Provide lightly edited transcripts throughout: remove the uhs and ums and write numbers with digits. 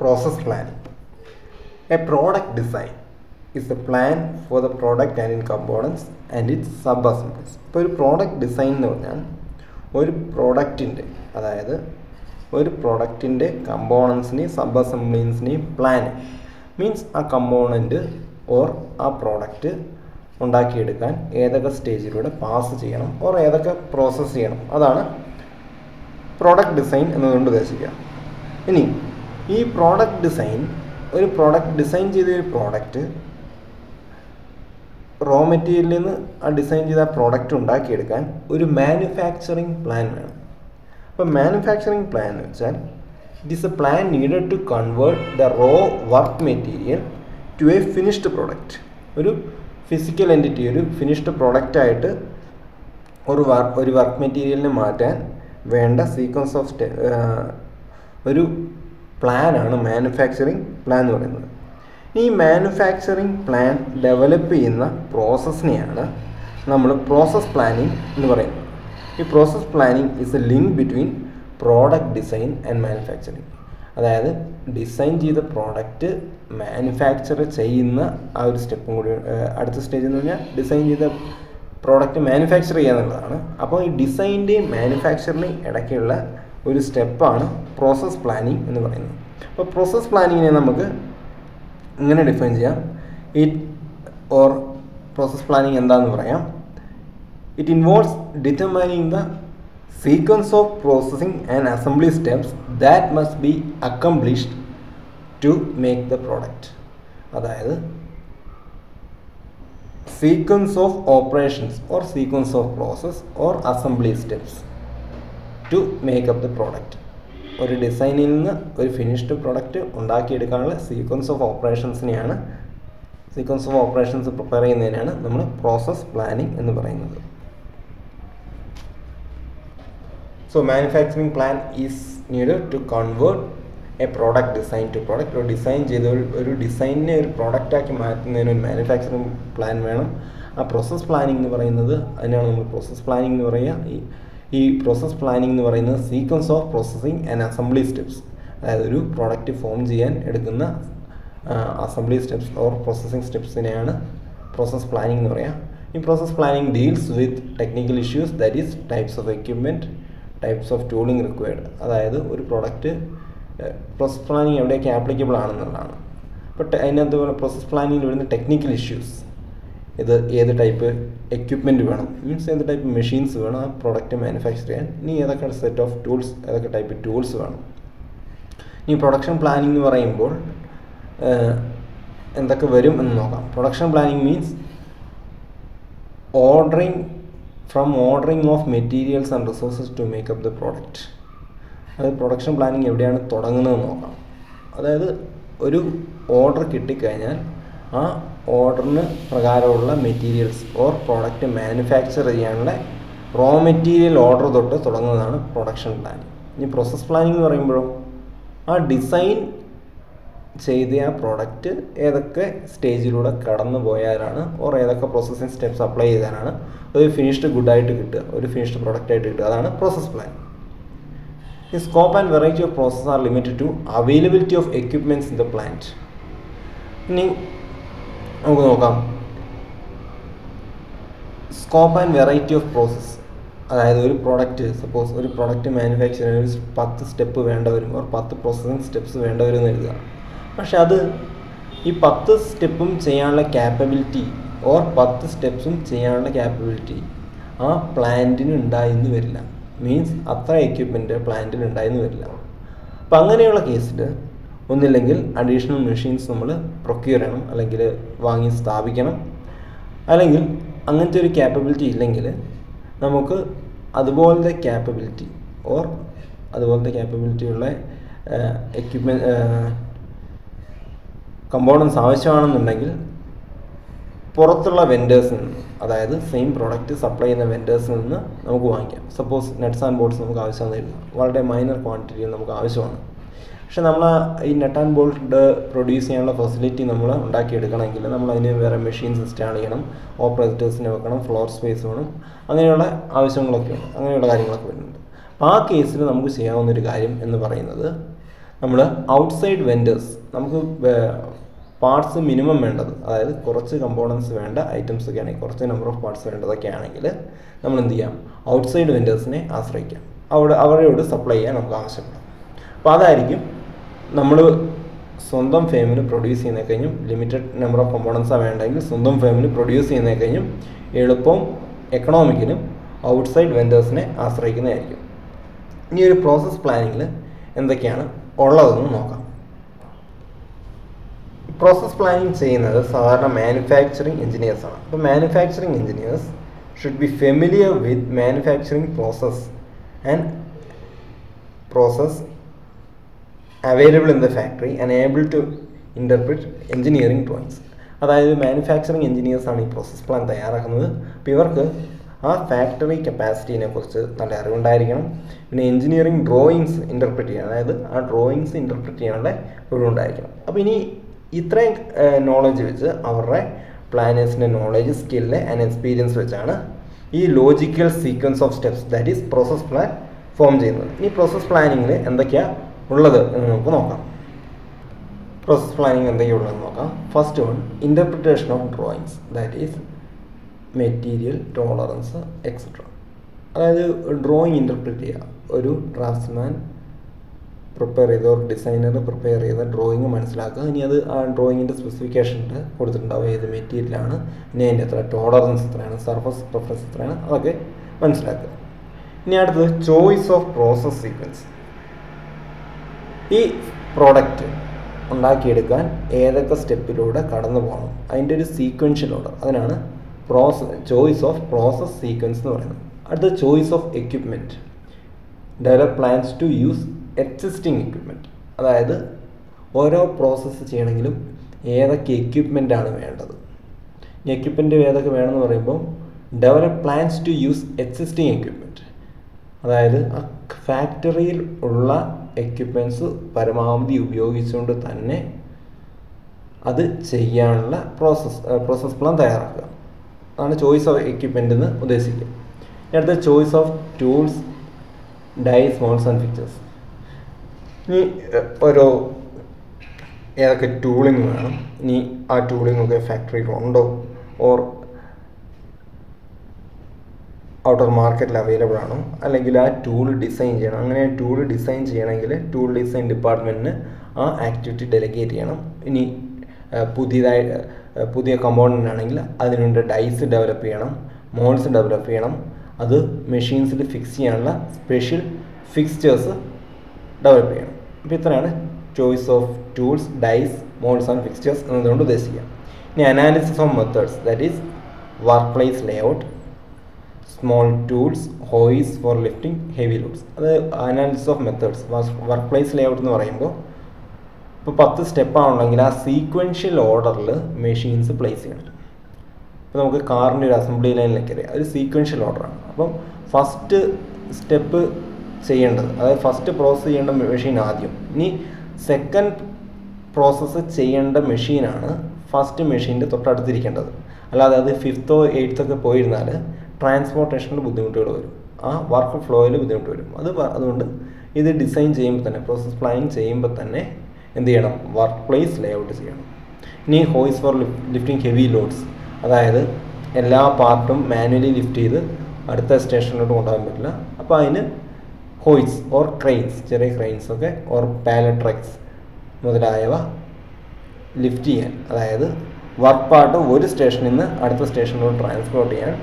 Process planning. A product design is the plan for the product and its components and its sub-assemblies. ഇപ്പോൾ ഒരു product design എന്ന് പറഞ്ഞാൽ ഒരു പ്രോഡക്റ്റിൻ്റെ കമ്പോണൻസിനെയും sub അസംബ്ലീസിനെയും plan means ആ component or ആ പ്രോഡക്റ്റ് ഉണ്ടാക്കിയെടുക്കാൻ ഏതൊക്കെ സ്റ്റേജിലൂടെ പാസ് ചെയ്യണം ഓർ ഏതൊക്കെ പ്രോസസ്സ് ചെയ്യണം, അതാണ് പ്രോഡക്റ്റ് ഡിസൈൻ എന്നതുകൊണ്ട് ഉദ്ദേശിക്കുക. ഇനി ഈ ഒരു പ്രോഡക്റ്റ് ഡിസൈൻ ചെയ്ത ഒരു പ്രോഡക്റ്റ് റോ മെറ്റീരിയലിൽ നിന്ന് ആ ഡിസൈൻ ചെയ്ത പ്രോഡക്റ്റ് ഉണ്ടാക്കിയെടുക്കാൻ ഒരു മാനുഫാക്ചറിങ് പ്ലാൻ വേണം. അപ്പോൾ മാനുഫാക്ചറിങ് പ്ലാൻ എന്ന് വെച്ചാൽ it is a plan needed to convert the raw work material to a finished product. ഒരു ഫിസിക്കൽ എൻറ്റിറ്റി, ഒരു ഫിനിഷ്ഡ് പ്രോഡക്റ്റായിട്ട് ഒരു വർക്ക് മെറ്റീരിയലിനെ മാറ്റാൻ വേണ്ട സീക്വൻസ് ഓഫ് ഒരു പ്ലാനാണ് മാനുഫാക്ചറിങ് പ്ലാൻ എന്ന് പറയുന്നത്. ഈ മാനുഫാക്ചറിങ് പ്ലാൻ ഡെവലപ്പ് ചെയ്യുന്ന പ്രോസസ്സിനെയാണ് നമ്മൾ പ്രോസസ് പ്ലാനിങ് എന്ന് പറയുന്നത്. ഈ process planning is A link between product design and manufacturing. അതായത് ഡിസൈൻ ചെയ്ത പ്രോഡക്റ്റ് മാനുഫാക്ചർ ചെയ്യുന്ന ആ ഒരു സ്റ്റെപ്പും കൂടി അടുത്ത സ്റ്റേജ് എന്ന് പറഞ്ഞാൽ ഡിസൈൻ ചെയ്ത പ്രോഡക്റ്റ് മാനുഫാക്ചർ ചെയ്യുക എന്നുള്ളതാണ്. അപ്പോൾ ഈ ഡിസൈൻ്റെയും മാനുഫാക്ചറിൻ്റെയും ഇടയ്ക്കുള്ള ഒരു സ്റ്റെപ്പാണ് പ്രോസസ് പ്ലാനിങ് എന്ന് പറയുന്നത്. അപ്പോൾ പ്രോസസ് പ്ലാനിങ്ങിനെ നമുക്ക് ഇങ്ങനെ ഡിഫൈൻ ചെയ്യാം. പ്രോസസ് പ്ലാനിങ് എന്താണെന്ന് പറയാം. It involves determining the sequence of processing and assembly steps that must be accomplished to make the product. അതായത് sequence of operations or sequence of process or assembly steps to make up the product. ഒരു ഡിസൈനിൽ നിന്ന് ഒരു finished product ഉണ്ടാക്കിയെടുക്കാനുള്ള sequence of operations prepare ചെയ്യുന്നതിനാണ് നമ്മൾ process planning എന്ന് പറയുന്നത്. So manufacturing plan is needed to convert a product design to product. ഒരു ഡിസൈൻ ചെയ്ത ഒരു ഡിസൈനിനെ ഒരു പ്രോഡക്റ്റാക്കി മാറ്റുന്നതിന് ഒരു മാനുഫാക്ചറിങ് പ്ലാൻ വേണം. ആ പ്രോസസ് പ്ലാനിങ് എന്ന് പറയുന്നത് അതിനാണ് നമ്മൾ പ്രോസസ് പ്ലാനിങ് എന്ന് പറയുക. ഈ പ്രോസസ് പ്ലാനിങ് എന്ന് പറയുന്നത് sequence of processing and assembly steps, അതായത് ഒരു പ്രോഡക്റ്റ് ഫോം ചെയ്യാൻ എടുക്കുന്ന അസംബ്ലി സ്റ്റെപ്സ് ഓർ പ്രോസസ്സിങ് സ്റ്റെപ്സിനെയാണ് പ്രോസസ് പ്ലാനിങ് എന്ന് പറയുക. ഈ process planning deals with technical issues, that is types of equipment, types of tooling required. അതായത് ഒരു പ്രോഡക്റ്റ് പ്രോസസ് പ്ലാനിങ് എവിടെയൊക്കെ ആപ്ലിക്കബിൾ ആണെന്നുള്ളതാണ്. അപ്പോൾ അതിനകത്ത് പ്രോസസ് പ്ലാനിങ്ങിൽ വരുന്ന ടെക്നിക്കൽ ഇഷ്യൂസ്, ഇത് ഏത് ടൈപ്പ് എക്യുപ്മെൻറ്റ് വേണം, മീൻസ് ഏത് ടൈപ്പ് മെഷീൻസ് വേണം ആ പ്രോഡക്റ്റ് മാനുഫാക്ചർ ചെയ്യാൻ, ഇനി ഏതൊക്കെ സെറ്റ് ഓഫ് ടൂൾസ്, ഏതൊക്കെ ടൈപ്പ് ടൂൾസ് വേണം. ഈ പ്രൊഡക്ഷൻ പ്ലാനിങ് എന്ന് പറയുമ്പോൾ എന്തൊക്കെ വരും എന്ന് നോക്കാം. Production planning means ordering of materials and resources to make up the product. അത് പ്രൊഡക്ഷൻ പ്ലാനിങ് എവിടെയാണ് തുടങ്ങുന്നതെന്ന് നോക്കാം. അതായത് ഒരു ഓർഡർ കിട്ടിക്കഴിഞ്ഞാൽ ആ ഓർഡറിന് പ്രകാരമുള്ള മെറ്റീരിയൽസ് ഓർ പ്രോഡക്റ്റ് മാനുഫാക്ചർ ചെയ്യാനുള്ള റോ മെറ്റീരിയൽ ഓർഡർ തൊട്ട് തുടങ്ങുന്നതാണ് പ്രൊഡക്ഷൻ പ്ലാനിങ്. ഇനി പ്രോസസ് പ്ലാനിങ് എന്ന് പറയുമ്പോഴും ആ ഡിസൈൻ ചെയ്ത ആ പ്രോഡക്റ്റ് ഏതൊക്കെ സ്റ്റേജിലൂടെ കടന്നു പോയാലാണ് ഓർ ഏതൊക്കെ പ്രോസസ്സിങ് സ്റ്റെപ്സ് അപ്ലൈ ചെയ്താലാണ് ഒരു ഫിനിഷ്ഡ് ഗുഡായിട്ട് കിട്ടുക, ഒരു ഫിനിഷ്ഡ് പ്രോഡക്റ്റായിട്ട് കിട്ടുക, അതാണ് process planning. The scope and variety of processes are limited to availability of equipments in the plant. ഇനി നമുക്ക് നോക്കാം scope and variety of process. അതായത് ഒരു പ്രോഡക്റ്റ്, സപ്പോസ് ഒരു പ്രോഡക്റ്റ് മാനുഫാക്ചർ ചെയ്യാൻ 10 സ്റ്റെപ്പ് വേണ്ട വരും, ഓർ 10 പ്രോസസ്സിങ് സ്റ്റെപ്സ് വേണ്ട വരും എന്ന് എഴുതുക. പക്ഷെ അത് ഈ 10 സ്റ്റെപ്പും ചെയ്യാനുള്ള ക്യാപ്പബിലിറ്റി ഓർ 10 സ്റ്റെപ്സും ചെയ്യാനുള്ള ക്യാപ്പബിലിറ്റി ആ പ്ലാന്റിന് ഉണ്ടായെന്ന് വരില്ല. മീൻസ് അത്ര എക്യുപ്മെൻറ്റ് പ്ലാന്റിൽ ഉണ്ടായെന്ന് വരില്ല. അപ്പം അങ്ങനെയുള്ള കേസിൽ ഒന്നില്ലെങ്കിൽ അഡീഷണൽ മെഷീൻസ് നമ്മൾ പ്രൊക്യൂർ ചെയ്യണം, അല്ലെങ്കിൽ വാങ്ങി സ്ഥാപിക്കണം. അല്ലെങ്കിൽ അങ്ങനത്തെ ഒരു ക്യാപ്പബിലിറ്റി ഇല്ലെങ്കിൽ നമുക്ക് അതുപോലത്തെ ക്യാപ്പബിലിറ്റിയുള്ള കമ്പോണൻസ് ആവശ്യമാണെന്നുണ്ടെങ്കിൽ പുറത്തുള്ള വെൻഡേഴ്സിൽ നിന്ന്, അതായത് സെയിം പ്രോഡക്റ്റ് സപ്ലൈ ചെയ്യുന്ന വെൻഡേഴ്സിൽ നിന്ന് നമുക്ക് വാങ്ങിക്കാം. സപ്പോസ് നട്ട്സ് ആൻഡ് ബോൾട്ട്സ് നമുക്ക് ആവശ്യമാണെന്നില്ല, വളരെ മൈനർ ക്വാണ്ടിറ്റിയിൽ നമുക്ക് ആവശ്യമാണ്. പക്ഷെ നമ്മൾ ഈ നട്ട് ആൻഡ് ബോൾട്ട് പ്രൊഡ്യൂസ് ചെയ്യാനുള്ള ഫെസിലിറ്റി നമ്മൾ ഉണ്ടാക്കിയെടുക്കണമെങ്കിൽ നമ്മൾ അതിന് വേറെ മെഷീൻസ് ഇൻസ്റ്റാൾ ചെയ്യണം, ഓപ്പറേറ്റേഴ്സിനെ വെക്കണം, ഫ്ലോർ സ്പേസ് വേണം, അങ്ങനെയുള്ള ആവശ്യങ്ങളൊക്കെ ഉണ്ട്, അങ്ങനെയുള്ള കാര്യങ്ങളൊക്കെ വരുന്നുണ്ട്. അപ്പോൾ ആ കേസിൽ നമുക്ക് ചെയ്യാവുന്നൊരു കാര്യം എന്ന് പറയുന്നത് നമ്മൾ ഔട്ട്സൈഡ് വെൻഡേഴ്സ്, നമുക്ക് പാർട്സ് മിനിമം വേണ്ടത്, അതായത് കുറച്ച് കമ്പോണൻസ് വേണ്ട ഐറ്റംസ് ഒക്കെ ആണെങ്കിൽ, കുറച്ച് നമ്പർ ഓഫ് പാർട്സ് വേണ്ടതൊക്കെ ആണെങ്കിൽ നമ്മൾ എന്ത് ചെയ്യാം, ഔട്ട്സൈഡ് വെൻഡേഴ്സിനെ ആശ്രയിക്കാം. അവരോട് സപ്ലൈ ചെയ്യാൻ നമുക്ക് ആവശ്യമുണ്ട്. അപ്പോൾ അതായിരിക്കും നമ്മൾ സ്വന്തം ഫേമിന് പ്രൊഡ്യൂസ് ചെയ്യുന്നതിനെ കഴിഞ്ഞും, ലിമിറ്റഡ് നമ്പർ ഓഫ് കമ്പോണൻസാണ് വേണ്ടെങ്കിൽ സ്വന്തം ഫേമിന് പ്രൊഡ്യൂസ് ചെയ്യുന്നതിനെ കഴിഞ്ഞും എളുപ്പവും എക്കണോമിക്കലും ഔട്ട്സൈഡ് വെൻഡേഴ്സിനെ ആശ്രയിക്കുന്നതായിരിക്കും. ഇനി ഒരു പ്രോസസ് പ്ലാനിങ്ങിൽ എന്തൊക്കെയാണ് ഉള്ളതെന്ന് നോക്കാം. പ്രോസസ് പ്ലാനിങ് ചെയ്യുന്നത് സാധാരണ മാനുഫാക്ചറിങ് എഞ്ചിനീയേഴ്സാണ്. അപ്പോൾ manufacturing engineers should be familiar with manufacturing process and process available in the factory and able to interpret engineering drawings. അതായത് മാനുഫാക്ചറിങ് എഞ്ചിനീയേഴ്സാണ് ഈ പ്രോസസ് പ്ലാൻ തയ്യാറാക്കുന്നത്. അപ്പോൾ ഇവർക്ക് ആ ഫാക്ടറി കപ്പാസിറ്റീനെ കുറിച്ച് നല്ല അറിവുണ്ടായിരിക്കണം. പിന്നെ എഞ്ചിനീയറിംഗ് ഡ്രോയിങ്സ് ഇൻ്റർപ്രിറ്റ് ചെയ്യാൻ, അതായത് ആ ഡ്രോയിങ്സ് ഇൻ്റർപ്രിറ്റ് ചെയ്യാനുള്ള കഴിവുണ്ടായിരിക്കണം. അപ്പോൾ ഇനി ഇത്രയും നോളജ് വെച്ച് അവരുടെ പ്ലാനേഴ്സിൻ്റെ നോളജ്, സ്കില്ല് ആൻഡ് എക്സ്പീരിയൻസ് വെച്ചാണ് ഈ logical sequence of steps, that is process plan form ചെയ്യുന്നത്. ഇനി പ്രോസസ് പ്ലാനിങ്ങിൽ എന്തൊക്കെയാണ് ഉള്ളത് എന്ന് നമുക്ക് നോക്കാം. പ്രോസസ് പ്ലാനിങ് എന്തൊക്കെയുള്ളതെന്ന് നോക്കാം. First one, interpretation of drawings, that is material, tolerance etcetera. അതായത് ഡ്രോയിങ് ഇൻ്റർപ്രിറ്റ് ചെയ്യുക. ഒരു ഡ്രാഫ്റ്റ്സ്മാൻ പ്രിപ്പയർ ചെയ്ത, ഒരു ഡിസൈനർ പ്രിപ്പയർ ചെയ്ത ഡ്രോയിങ് മനസ്സിലാക്കുക. ഇനി അത് ആ ഡ്രോയിങ്ങിൻ്റെ സ്പെസിഫിക്കേഷനിൽ കൊടുത്തിട്ടുണ്ടാവും, ഏത് മെറ്റീരിയലാണ്, ഇനി അതിൻ്റെ എത്ര ടോളറൻസ് എത്രയാണ്, സർഫസ് പ്രിഫറൻസ് എത്രയാണ്, അതൊക്കെ മനസ്സിലാക്കുക. ഇനി അടുത്തത് ചോയ്സ് ഓഫ് പ്രോസസ് സീക്വൻസ്. ഈ പ്രോഡക്റ്റ് ഉണ്ടാക്കിയെടുക്കാൻ ഏതൊക്കെ സ്റ്റെപ്പിലൂടെ കടന്നു പോകണം, അതിൻ്റെ ഒരു സീക്വൻഷ്യൽ ഓർഡർ, അതിനാണ് ചോയ്സ് ഓഫ് പ്രോസസ് സീക്വൻസ് എന്ന് പറയുന്നത്. അടുത്ത choice of equipment, develop plans to use existing equipment. അതായത് ഓരോ പ്രോസസ്സ് ചെയ്യണമെങ്കിലും ഏതൊക്കെ എക്യുപ്മെൻ്റാണ് വേണ്ടത്. ഈ എക്യുപ്മെൻറ്റ് ഏതൊക്കെ വേണമെന്ന് പറയുമ്പോൾ develop plans to use existing equipment, അതായത് ആ ഫാക്ടറിയിൽ ഉള്ള എക്യുപ്മെൻറ്റ്സ് പരമാവധി ഉപയോഗിച്ചുകൊണ്ട് തന്നെ അത് ചെയ്യാനുള്ള പ്രോസസ് പ്ലാൻ തയ്യാറാക്കുക. അതാണ് ചോയ്സ് ഓഫ് എക്യുപ്മെൻ്റ് എന്ന് ഉദ്ദേശിക്കുക. അടുത്ത choice of tools, dies, moulds and fixtures. ഇനി ഓരോ ഏതൊക്കെ ടൂളിങ് വേണം, ഇനി ആ ടൂളിംഗ് ഒക്കെ ഫാക്ടറിയിൽ ഉണ്ടോ, ഓർ ഔട്ടർ മാർക്കറ്റിൽ അവൈലബിൾ ആണോ, അല്ലെങ്കിൽ ആ ടൂൾ ഡിസൈൻ ചെയ്യണം. അങ്ങനെ ടൂൾ ഡിസൈൻ ചെയ്യണമെങ്കിൽ ടൂൾ ഡിസൈൻ ഡിപ്പാർട്ട്മെൻറ്റിന് ആ ആക്ടിവിറ്റി ഡെലിഗേറ്റ് ചെയ്യണം. ഇനി പുതിയ കമ്പോണൻ്റ് ആണെങ്കിൽ അതിനുവേണ്ട ഡൈസ് ഡെവലപ്പ് ചെയ്യണം, മോൾസ് ഡെവലപ്പ് ചെയ്യണം, അത് മെഷീൻസിൽ ഫിക്സ് ചെയ്യാനുള്ള സ്പെഷ്യൽ ഫിക്സ്ചേഴ്സ് ഡെവലപ്പ് ചെയ്യണം. അപ്പോൾ ഇത്രയാണ് choice of tools, dies, moulds and fixtures എന്നതുകൊണ്ട് ഉദ്ദേശിക്കുക. ഇനി analysis of methods, that is work place layout, small tools, ഹോയ്സ് ഫോർ ലിഫ്റ്റിംഗ് ഹെവി ലോഡ്സ്. അത് analysis of methods. Work place layout എന്ന് പറയുമ്പോൾ ഇപ്പോൾ 10 സ്റ്റെപ്പാണുണ്ടെങ്കിൽ ആ സീക്വൻഷ്യൽ ഓർഡറിൽ മെഷീൻസ് പ്ലേസ് ചെയ്യണം. ഇപ്പോൾ നമുക്ക് കാറിൻ്റെ ഒരു അസംബ്ലി ലൈനിലേക്ക് അറിയാം, ഒരു സീക്വൻഷ്യൽ ഓർഡറാണ്. അപ്പം ഫസ്റ്റ് സ്റ്റെപ്പ് ചെയ്യേണ്ടത്, അതായത് ഫസ്റ്റ് പ്രോസസ്സ് ചെയ്യേണ്ട മെഷീൻ ആദ്യം, ഇനി സെക്കൻഡ് പ്രോസസ്സ് ചെയ്യേണ്ട മെഷീനാണ് ഫസ്റ്റ് മെഷീൻ്റെ തൊട്ടടുത്തിരിക്കേണ്ടത്. അല്ലാതെ അത് 5th or 8th പോയിരുന്നാൽ ട്രാൻസ്പോർട്ടേഷനിൽ ബുദ്ധിമുട്ടുകൾ വരും, ആ വർക്ക് ഫ്ലോയിൽ ബുദ്ധിമുട്ട് വരും. അതുകൊണ്ട് ഇത് ഡിസൈൻ ചെയ്യുമ്പോൾ തന്നെ, പ്രോസസ് പ്ലാനിങ് ചെയ്യുമ്പോൾ തന്നെ എന്ത് ചെയ്യണം, വർക്ക് പ്ലേസ് ലേഔട്ട് ചെയ്യണം. ഇനി ഹോയ്സ് ഫോർ ലിഫ്റ്റിംഗ് ഹെവി ലോഡ്സ്, അതായത് എല്ലാ പാർട്ടും മാനുവലി ലിഫ്റ്റ് ചെയ്ത് അടുത്ത സ്റ്റേഷനിലോട്ട് കൊണ്ടുപോകാൻ പറ്റില്ല. അപ്പോൾ അതിന് ഹോയ്സ് ഓർ ക്രെയിൻസ്, ചെറിയ ക്രെയിൻസൊക്കെ ഓർ പാലറ്റ് ട്രക്സ് മുതലായവ ലിഫ്റ്റ് ചെയ്യാൻ, അതായത് വർക്ക് പാർട്ട് ഒരു സ്റ്റേഷനിൽ നിന്ന് അടുത്ത സ്റ്റേഷനിലോട്ട് ട്രാൻസ്പോർട്ട് ചെയ്യാൻ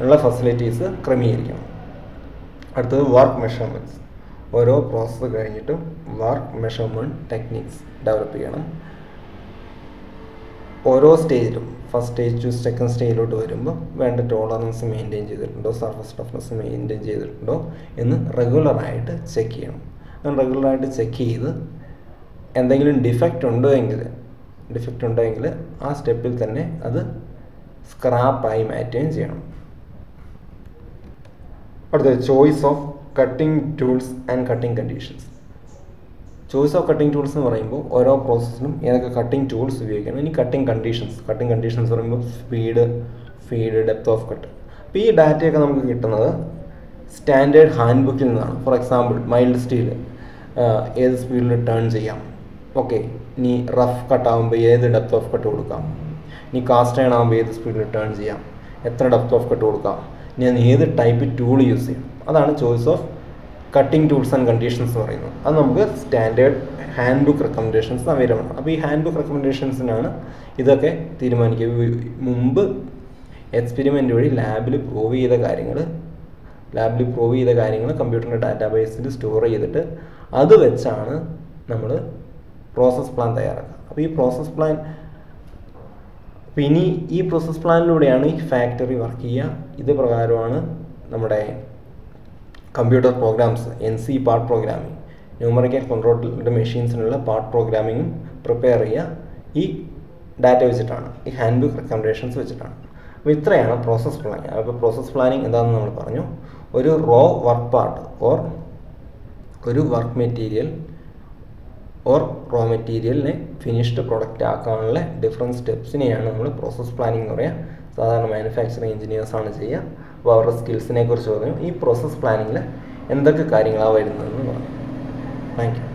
ഉള്ള ഫെസിലിറ്റീസ് ക്രമീകരിക്കണം. അടുത്തത് വർക്ക് മെഷർമെൻറ്റ്സ്. ഓരോ പ്രോസസ്സ് കഴിഞ്ഞിട്ടും വർക്ക് മെഷർമെൻറ്റ് ടെക്നിക്സ് ഡെവലപ്പ് ചെയ്യണം. ഓരോ സ്റ്റേജിലും ഫസ്റ്റ് സ്റ്റേജ് ടു സെക്കൻഡ് സ്റ്റേജിലോട്ട് വരുമ്പോൾ വേണ്ട ടോളറൻസ് മെയിൻറ്റെയിൻ ചെയ്തിട്ടുണ്ടോ, സർഫസ് ടഫ്നെസ് മെയിൻറ്റെയിൻ ചെയ്തിട്ടുണ്ടോ എന്ന് റെഗുലറായിട്ട് ചെക്ക് ചെയ്യണം. അങ്ങനെ റെഗുലറായിട്ട് ചെക്ക് ചെയ്ത് എന്തെങ്കിലും ഡിഫക്റ്റ് ഉണ്ടോ എങ്കിൽ ആ സ്റ്റെപ്പിൽ തന്നെ അത് സ്ക്രാപ്പായി മാറ്റുകയും ചെയ്യണം. അടുത്തത് choice of cutting tools and cutting conditions. Choice of cutting tools എന്ന് പറയുമ്പോൾ ഓരോ പ്രോസസ്സിനും ഏതൊക്കെ കട്ടിംഗ് ടൂൾസ് ഉപയോഗിക്കണം. ഇനി കട്ടിംഗ് കണ്ടീഷൻസ് പറയുമ്പോൾ ഫീഡ്, ഡെപ്ത് ഓഫ് കട്ട്. അപ്പോൾ ഈ ഡാറ്റയൊക്കെ നമുക്ക് കിട്ടുന്നത് സ്റ്റാൻഡേർഡ് ഹാൻഡ് ബുക്കിൽ നിന്നാണ്. ഫോർ എക്സാമ്പിൾ മൈൽഡ് സ്റ്റീൽ ഏത് സ്പീഡിൽ ടേൺ ചെയ്യാം, ഓക്കെ, ഇനി റഫ് കട്ടാകുമ്പോൾ ഏത് ഡെപ്ത് ഓഫ് കട്ട് കൊടുക്കാം, ഇനി കാസ്റ്റ് അയൺ ആകുമ്പോൾ ഏത് സ്പീഡിൽ ടേൺ ചെയ്യാം, എത്ര ഡെപ്ത് ഓഫ് കട്ട് കൊടുക്കാം, ഇനി അത് ഏത് ടൈപ്പ് ടൂൾ യൂസ് ചെയ്യും. അതാണ് choice of cutting tools and conditions എന്ന് പറയുന്നത്. അത് നമുക്ക് standard hand book recommendations available ആണ്. അപ്പോൾ ഈ ഹാൻഡ് ബുക്ക് റെക്കമെൻഡേഷൻസിനാണ് ഇതൊക്കെ തീരുമാനിക്കുക. മുമ്പ് എക്സ്പെരിമെൻ്റ് വഴി ലാബിൽ പ്രൂവ് ചെയ്ത കാര്യങ്ങൾ കമ്പ്യൂട്ടറിൻ്റെ ഡാറ്റാബേസിൽ സ്റ്റോർ ചെയ്തിട്ട് അത് വെച്ചാണ് നമ്മൾ പ്രോസസ് പ്ലാൻ തയ്യാറാക്കുക. അപ്പോൾ ഈ പ്രോസസ് പ്ലാൻ, ഇനി ഈ പ്രോസസ് പ്ലാനിലൂടെയാണ് ഈ ഫാക്ടറി വർക്ക് ചെയ്യുക. ഇത് പ്രകാരമാണ് നമ്മുടെ computer programs, NC part programming, numerical controlled മെഷീൻസിനുള്ള പാർട്ട് പ്രോഗ്രാമിങ്ങും പ്രിപ്പയർ ചെയ്യുക ഈ ഡാറ്റ വെച്ചിട്ടാണ്, ഈ ഹാൻഡ് ബുക്ക് റെക്കമെൻഡേഷൻസ് വെച്ചിട്ടാണ്. അപ്പോൾ ഇത്രയാണ് പ്രോസസ് പ്ലാനിങ്. അപ്പോൾ പ്രോസസ് പ്ലാനിങ് എന്താണെന്ന് നമ്മൾ പറഞ്ഞു. ഒരു റോ വർക്ക് പാർട്ട് ഓർ ഒരു വർക്ക് മെറ്റീരിയൽ ഓർ റോ മെറ്റീരിയലിനെ ഫിനിഷ്ഡ് പ്രൊഡക്റ്റ് ആക്കാനുള്ള ഡിഫറെൻറ്റ് സ്റ്റെപ്സിനെയാണ് നമ്മൾ പ്രോസസ് പ്ലാനിങ് എന്ന് പറയുക. സാധാരണ മാനുഫാക്ചറിങ് എഞ്ചിനീയേഴ്സാണ് ചെയ്യുക. അപ്പോൾ അവരുടെ സ്കിൽസിനെ കുറിച്ച് പറഞ്ഞു. ഈ പ്രോസസ് പ്ലാനിങ്ങിൽ എന്തൊക്കെ കാര്യങ്ങളാണ് വരുന്നതെന്ന് പറഞ്ഞു. Thank you.